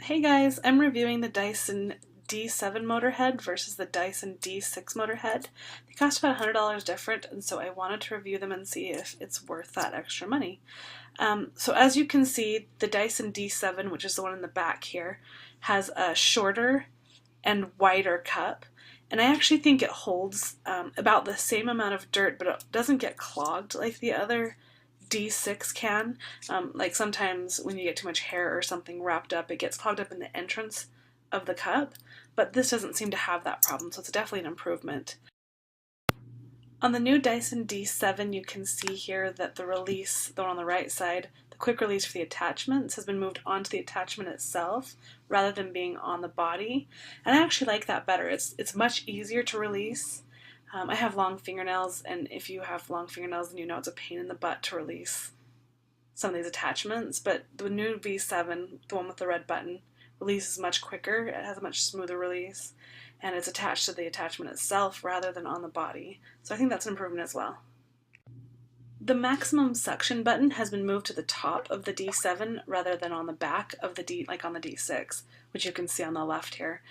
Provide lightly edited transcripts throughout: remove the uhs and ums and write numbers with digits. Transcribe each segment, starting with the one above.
Hey guys, I'm reviewing the Dyson D7 motor head versus the Dyson D6 motor head. They cost about $100 different, and so I wanted to review them and see if it's worth that extra money. So as you can see, the Dyson D7, which is the one in the back here, has a shorter and wider cup, and I actually think it holds about the same amount of dirt, but it doesn't get clogged like the other D6 can. Like sometimes when you get too much hair or something wrapped up, it gets clogged up in the entrance of the cup, but this doesn't seem to have that problem, so it's definitely an improvement. On the new Dyson D7, you can see here that the release, the one on the right side, the quick release for the attachments has been moved onto the attachment itself rather than being on the body, and I actually like that better. It's much easier to release. I have long fingernails, and if you have long fingernails, then you know it's a pain in the butt to release some of these attachments, but the new V7, the one with the red button, releases much quicker. It has a much smoother release, and it's attached to the attachment itself rather than on the body, so I think that's an improvement as well. The maximum suction button has been moved to the top of the D7 rather than on the back of the like on the D6, which you can see on the left here.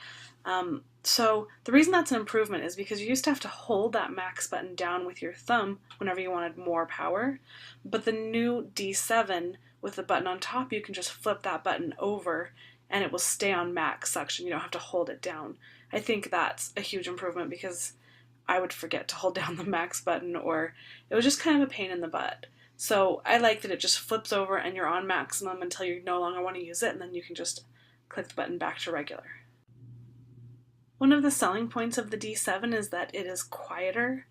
So the reason that's an improvement is because you used to have to hold that max button down with your thumb whenever you wanted more power, but the new D7 with the button on top, you can just flip that button over and it will stay on max suction. You don't have to hold it down. I think that's a huge improvement because I would forget to hold down the max button, or it was just kind of a pain in the butt. So I like that it just flips over and you're on maximum until you no longer want to use it, and then you can just click the button back to regular. One of the selling points of the D7 is that it is quieter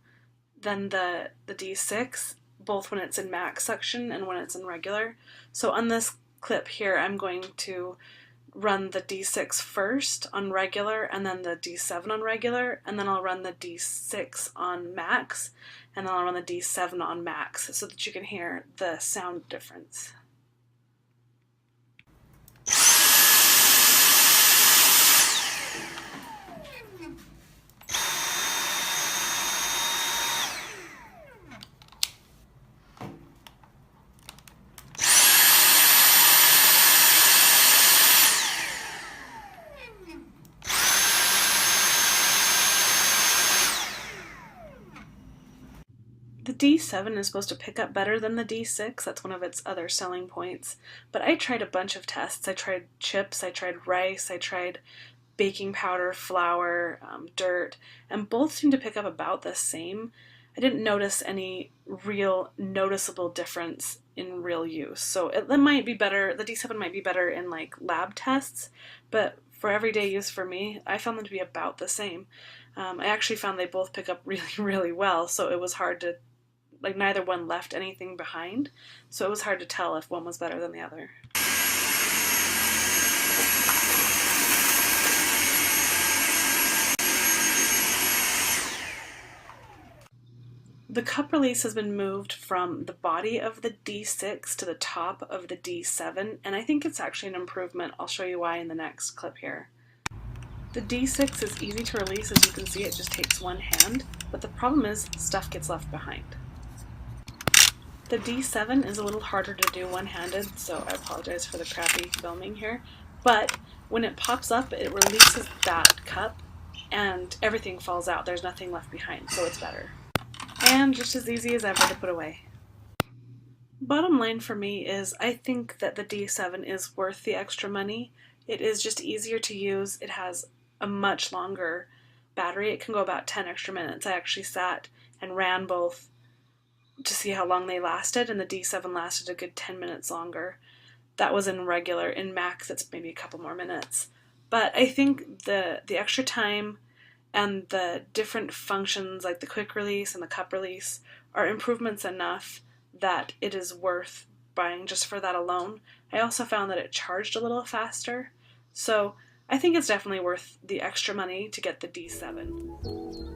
than the D6, both when it's in max suction and when it's in regular. So on this clip here, I'm going to run the D6 first on regular, and then the D7 on regular, and then I'll run the D6 on max, and then I'll run the D7 on max so that you can hear the sound difference. The D7 is supposed to pick up better than the D6, that's one of its other selling points, but I tried a bunch of tests. I tried chips, I tried rice, I tried baking powder, flour, dirt, and both seemed to pick up about the same. I didn't notice any real noticeable difference in real use, so it might be better, the D7 might be better in like lab tests, but for everyday use for me, I found them to be about the same. I actually found they both pick up really, really well, so it was hard to, like, neither one left anything behind, so it was hard to tell if one was better than the other. The cup release has been moved from the body of the D6 to the top of the D7, and I think it's actually an improvement. I'll show you why in the next clip here. The D6 is easy to release, as you can see, it just takes one hand, but the problem is stuff gets left behind. The D7 is a little harder to do one-handed, so I apologize for the crappy filming here, but when it pops up, it releases that cup and everything falls out. There's nothing left behind, so it's better. And just as easy as ever to put away. Bottom line for me is I think that the D7 is worth the extra money. It is just easier to use. It has a much longer battery. It can go about 10 extra minutes. I actually sat and ran both to see how long they lasted, and the D7 lasted a good 10 minutes longer. That was in regular. In max, it's maybe a couple more minutes. But I think the extra time and the different functions like the quick release and the cup release are improvements enough that it is worth buying just for that alone. I also found that it charged a little faster, so I think it's definitely worth the extra money to get the D7.